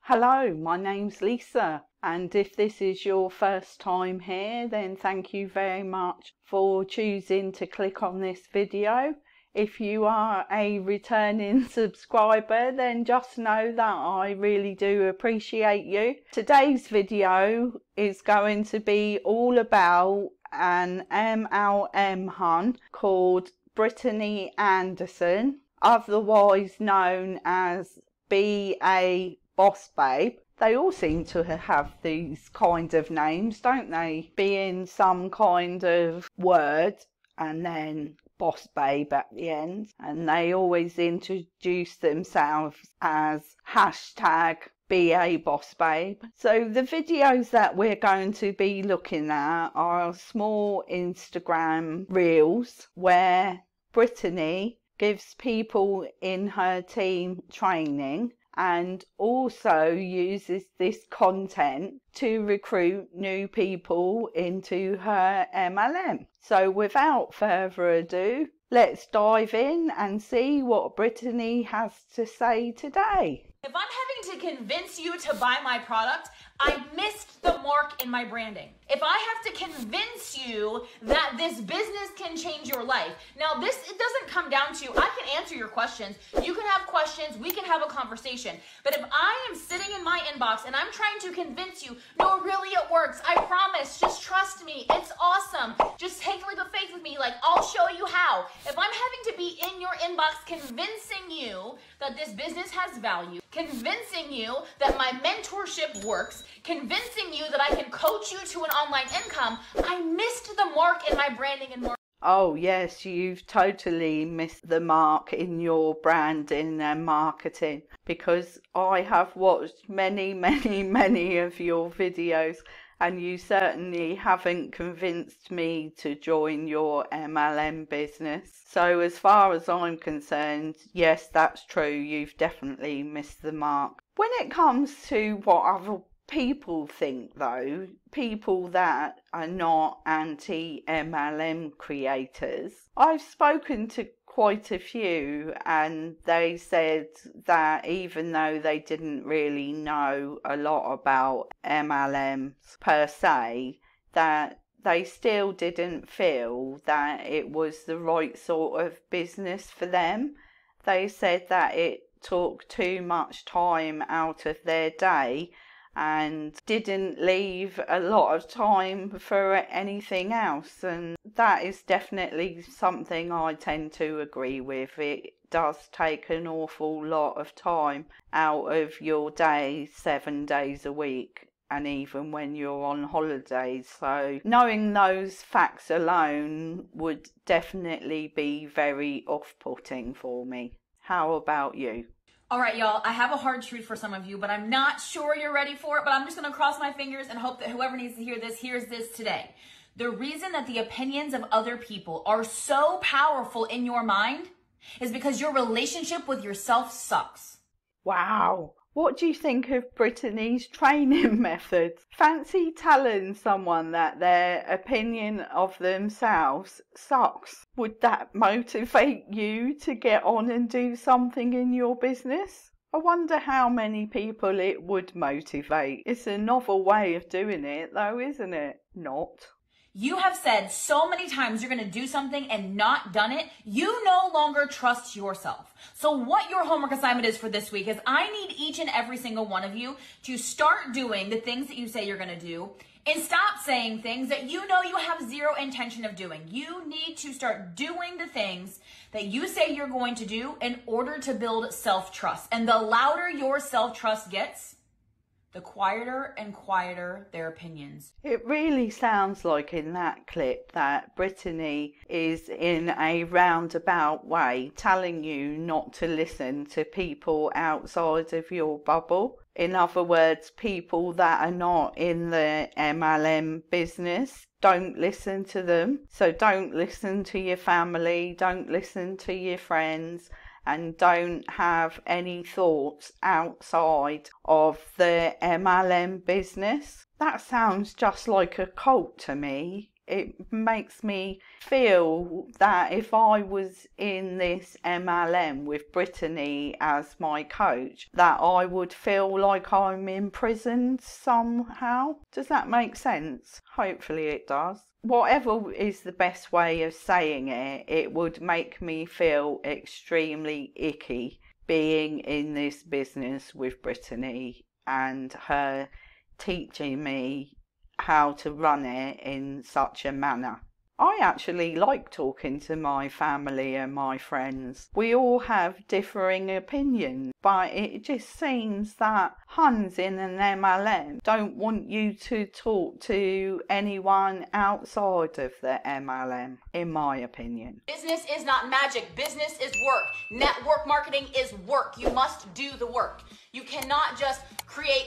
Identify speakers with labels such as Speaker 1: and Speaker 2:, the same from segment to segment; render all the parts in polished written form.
Speaker 1: Hello, my name's Lisa, and if this is your first time here, then thank you very much for choosing to click on this video. If you are a returning subscriber, then just know that I really do appreciate you. Today's video is going to be all about an MLM hun called Brittany Anderson, otherwise known as BossBabe. They all seem to have these kind of names, don't they? Being some kind of word and then BossBabe at the end. And they always introduce themselves as hashtag BossBabe. So the videos that we're going to be looking at are small Instagram reels where Brittany gives people in her team training and also uses this content to recruit new people into her MLM. So without further ado, let's dive in and see what Brittany has to say today.
Speaker 2: If I'm having to convince you to buy my product, I missed the mark in my branding. If I have to convince you that this business can change your life. Now it doesn't come down to, I can answer your questions. You can have questions, we can have a conversation. But if I am sitting in my inbox and I'm trying to convince you, no, really it works. I promise, just trust me. It's awesome. Just take a leap of faith with me. Like, I'll show you how. If I'm having to be in your inbox convincing you that this business has value, convincing you that my mentorship works, convincing you that I can coach you to an online income, I missed the mark in my branding and marketing.
Speaker 1: Oh yes, you've totally missed the mark in your branding and marketing, because I have watched many of your videos and you certainly haven't convinced me to join your MLM business. So as far as I'm concerned, yes, that's true. You've definitely missed the mark. When it comes to what other people think though, people that are not anti-MLM creators, I've spoken to quite a few and they said that even though they didn't really know a lot about MLMs per se, that they still didn't feel that it was the right sort of business for them. They said that it took too much time out of their day and didn't leave a lot of time for anything else, and that is definitely something I tend to agree with. It does take an awful lot of time out of your day, 7 days a week, and even when you're on holidays. So knowing those facts alone would definitely be very off-putting for me. How about you?
Speaker 2: All right, y'all, I have a hard truth for some of you, but I'm not sure you're ready for it, but I'm just going to cross my fingers and hope that whoever needs to hear this hears this today. The reason that the opinions of other people are so powerful in your mind is because your relationship with yourself sucks.
Speaker 1: Wow. What do you think of Brittany's training methods? Fancy telling someone that their opinion of themselves sucks. Would that motivate you to get on and do something in your business? I wonder how many people it would motivate. It's a novel way of doing it though, isn't it? Not.
Speaker 2: You have said so many times you're going to do something and not done it. You no longer trust yourself. So what your homework assignment is for this week is I need each and every single one of you to start doing the things that you say you're going to do and stop saying things that you know you have zero intention of doing. You need to start doing the things that you say you're going to do in order to build self-trust. And the louder your self-trust gets, the quieter and quieter their opinions.
Speaker 1: It really sounds like in that clip that Brittany is in a roundabout way telling you not to listen to people outside of your bubble. In other words, people that are not in the MLM business. Don't listen to them. So don't listen to your family, don't listen to your friends, and don't have any thoughts outside of the MLM business. That sounds just like a cult to me. it makes me feel that if I was in this MLM with Brittany as my coach, that I would feel like I'm imprisoned somehow. Does that make sense? Hopefully it does. Whatever is the best way of saying it, it would make me feel extremely icky being in this business with Brittany and her teaching me how to run it in such a manner. I actually like talking to my family and my friends. We all have differing opinions, but it just seems that Huns in an MLM don't want you to talk to anyone outside of the MLM, in my opinion.
Speaker 2: Business is not magic. Business is work. Network marketing is work. You must do the work. You cannot just create,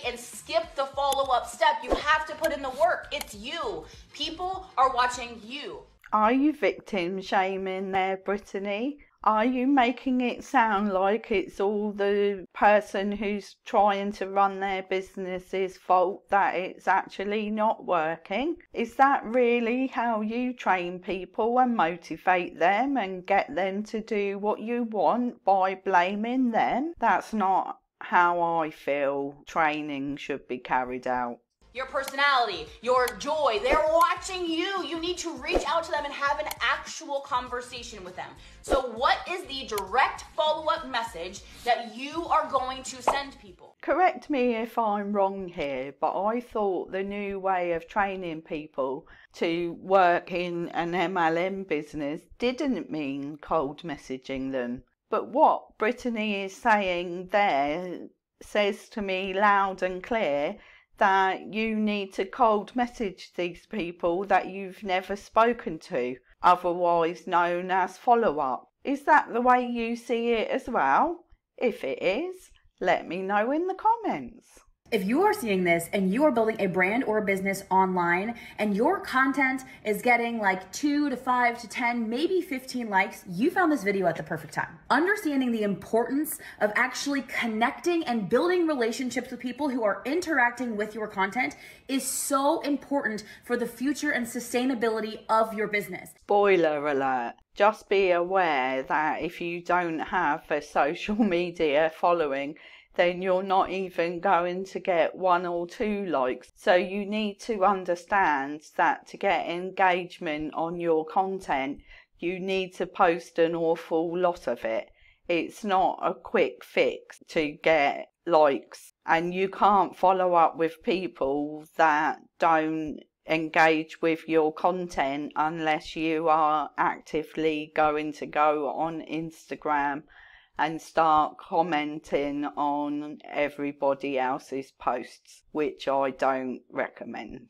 Speaker 2: and skip the follow-up step. You have to put in the work. It's you. People are watching you.
Speaker 1: Are you victim shaming there, Brittany? Are you making it sound like it's all the person who's trying to run their business's fault that it's actually not working? Is that really how you train people and motivate them and get them to do what you want by blaming them? That's not how I feel training should be carried out.
Speaker 2: Your personality, your joy, they're watching you. You need to reach out to them and have an actual conversation with them. So what is the direct follow-up message that you are going to send people?
Speaker 1: Correct me if I'm wrong here, but I thought the new way of training people to work in an MLM business didn't mean cold messaging them. But what Brittany is saying there says to me loud and clear that you need to cold message these people that you've never spoken to, otherwise known as follow-up. Is that the way you see it as well? If it is, let me know in the comments.
Speaker 3: If you are seeing this and you are building a brand or a business online and your content is getting like 2 to 5 to 10, maybe 15 likes, you found this video at the perfect time. Understanding the importance of actually connecting and building relationships with people who are interacting with your content is so important for the future and sustainability of your business.
Speaker 1: Spoiler alert. Just be aware that if you don't have a social media following, then you're not even going to get 1 or 2 likes. So you need to understand that to get engagement on your content, you need to post an awful lot of it. It's not a quick fix to get likes, and you can't follow up with people that don't engage with your content unless you are actively going to go on Instagram and start commenting on everybody else's posts, which I don't recommend.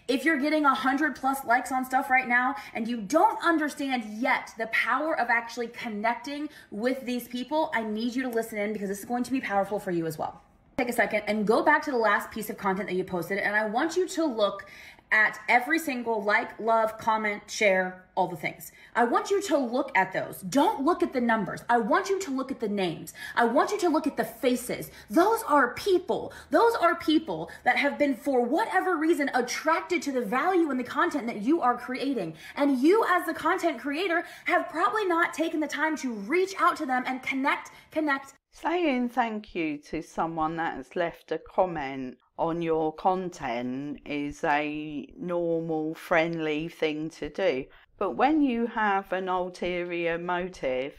Speaker 3: If you're getting 100+ likes on stuff right now and you don't understand yet the power of actually connecting with these people, I need you to listen in because this is going to be powerful for you as well. Take a second and go back to the last piece of content that you posted, and I want you to look at every single like, love, comment, share, all the things. I want you to look at those. Don't look at the numbers. I want you to look at the names. I want you to look at the faces. Those are people. Those are people that have been, for whatever reason, attracted to the value in the content that you are creating. And you, as the content creator, have probably not taken the time to reach out to them and connect.
Speaker 1: Saying thank you to someone that has left a comment on your content is a normal, friendly thing to do. But when you have an ulterior motive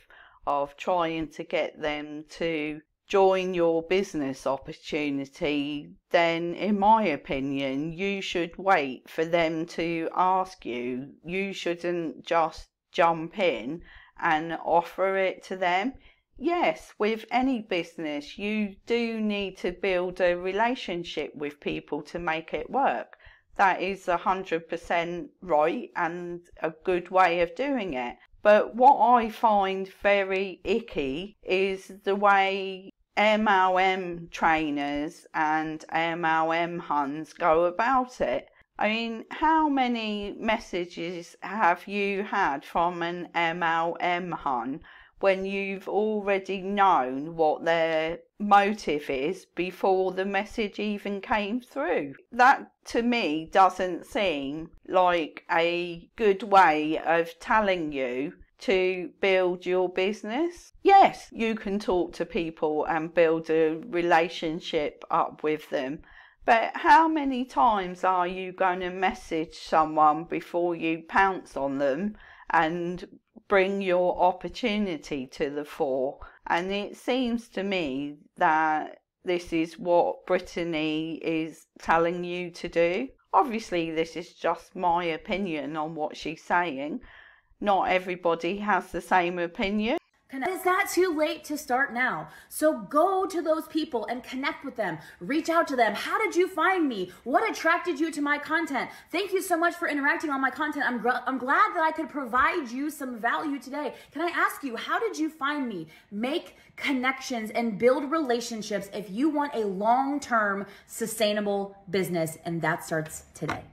Speaker 1: of trying to get them to join your business opportunity, then in my opinion, you should wait for them to ask you. You shouldn't just jump in and offer it to them. Yes, with any business, you do need to build a relationship with people to make it work. That is 100% right and a good way of doing it. But what I find very icky is the way MLM trainers and MLM Huns go about it. I mean, how many messages have you had from an MLM Hun when you've already known what their motive is before the message even came through. That to me doesn't seem like a good way of telling you to build your business. Yes, you can talk to people and build a relationship up with them, but how many times are you going to message someone before you pounce on them and bring your opportunity to the fore? And it seems to me that this is what Brittany is telling you to do. Obviously, this is just my opinion on what she's saying. Not everybody has the same opinion.
Speaker 3: It's not too late to start now. So go to those people and connect with them. Reach out to them. How did you find me? What attracted you to my content? Thank you so much for interacting on my content. I'm glad that I could provide you some value today. Can I ask you, how did you find me? Make connections and build relationships if you want a long-term sustainable business, and that starts today.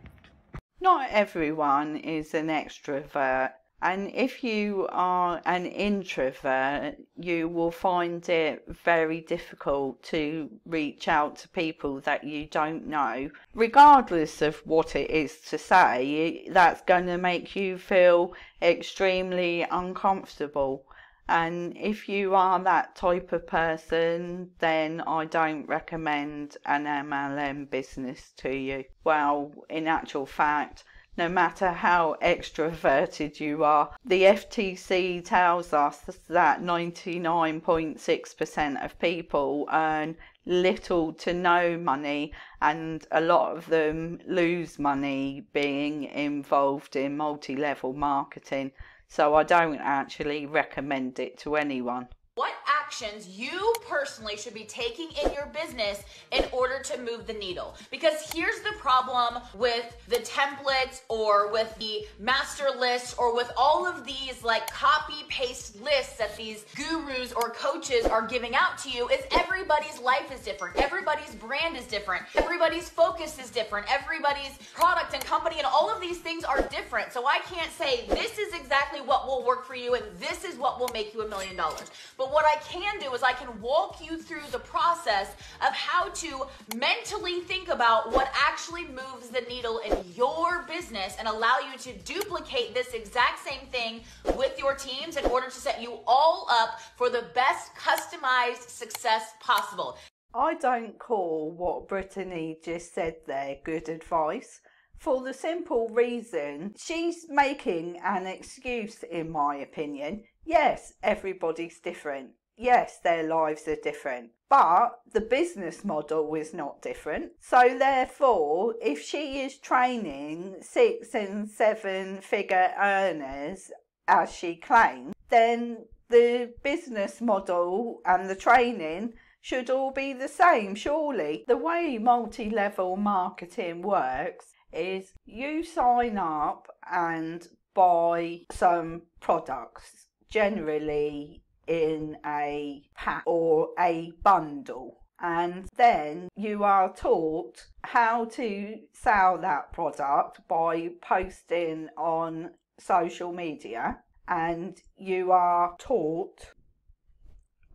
Speaker 1: Not everyone is an extrovert. And if you are an introvert, you will find it very difficult to reach out to people that you don't know. Regardless of what it is to say, that's going to make you feel extremely uncomfortable. And if you are that type of person, then I don't recommend an MLM business to you. Well, in actual fact, no matter how extroverted you are, the FTC tells us that 99.6% of people earn little to no money, and a lot of them lose money being involved in multi-level marketing. So I don't actually recommend it to anyone.
Speaker 2: What actions you personally should be taking in your business in order to move the needle? Because here's the problem with the templates or with the master lists or with all of these like copy paste lists that these gurus or coaches are giving out to you is everybody's life is different. Everybody's brand is different. Everybody's focus is different. Everybody's product and company and all of these things are different. So I can't say this is exactly what will work for you and this is what will make you $1 million. But what I can do is I can walk you through the process of how to mentally think about what actually moves the needle in your business and allow you to duplicate this exact same thing with your teams in order to set you all up for the best customized success possible.
Speaker 1: I don't call what Brittany just said there good advice, for the simple reason she's making an excuse, in my opinion. Yes, everybody's different. Yes, their lives are different. But the business model is not different. So therefore, if she is training 6 and 7 figure earners, as she claims, then the business model and the training should all be the same, surely. The way multi-level marketing works is you sign up and buy some products, generally in a pack or a bundle, and then you are taught how to sell that product by posting on social media, and you are taught,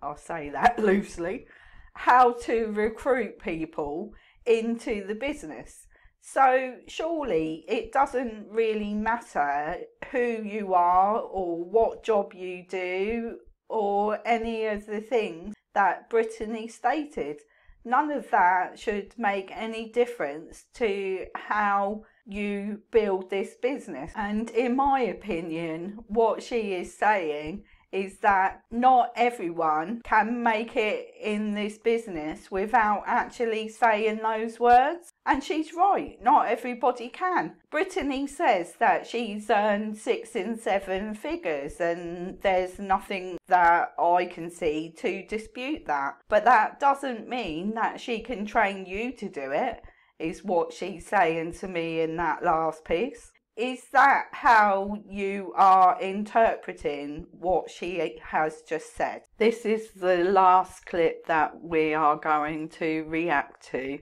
Speaker 1: I'll say that loosely, how to recruit people into the business. So surely it doesn't really matter who you are or what job you do or any of the things that Brittany stated. None of that should make any difference to how you build this business. And in my opinion, what she is saying is that not everyone can make it in this business without actually saying those words. And she's right, not everybody can. Brittany says that she's earned 6 and 7 figures, and there's nothing that I can see to dispute that. But that doesn't mean that she can train you to do it, is what she's saying to me in that last piece. Is that how you are interpreting what she has just said? This is the last clip that we are going to react to.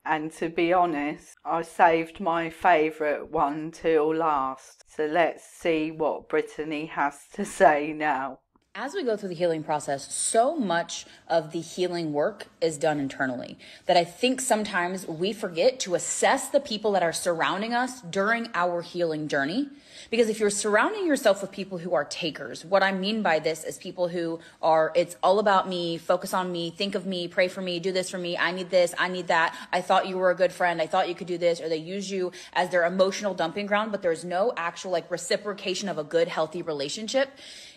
Speaker 1: And to be honest, I saved my favourite one till last. So let's see what Brittany has to say now.
Speaker 3: As we go through the healing process, so much of the healing work is done internally that I think sometimes we forget to assess the people that are surrounding us during our healing journey. Because if you're surrounding yourself with people who are takers, what I mean by this is people who are, it's all about me, focus on me, think of me, pray for me, do this for me, I need this, I need that, I thought you were a good friend, I thought you could do this, or they use you as their emotional dumping ground, but there's no actual like reciprocation of a good, healthy relationship.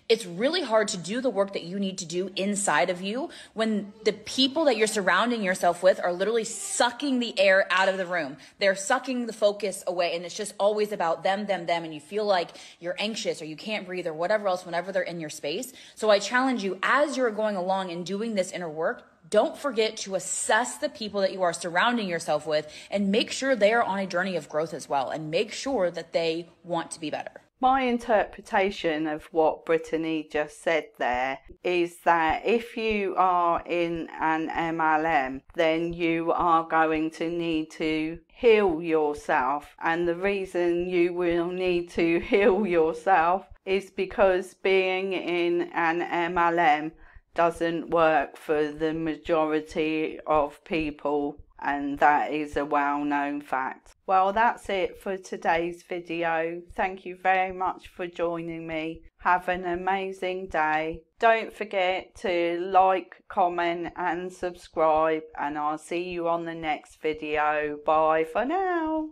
Speaker 3: It's really hard to do the work that you need to do inside of you when the people that you're surrounding yourself with are literally sucking the air out of the room. They're sucking the focus away, and it's just always about them, and you feel like you're anxious or you can't breathe or whatever else whenever they're in your space. So I challenge you, as you're going along and doing this inner work, don't forget to assess the people that you are surrounding yourself with and make sure they are on a journey of growth as well, and make sure that they want to be better.
Speaker 1: My interpretation of what Brittany just said there is that if you are in an MLM, then you are going to need to heal yourself. And the reason you will need to heal yourself is because being in an MLM doesn't work for the majority of people, and that is a well-known fact. Well, that's it for today's video. Thank you very much for joining me. Have an amazing day. Don't forget to like, comment and subscribe, and I'll see you on the next video. Bye for now.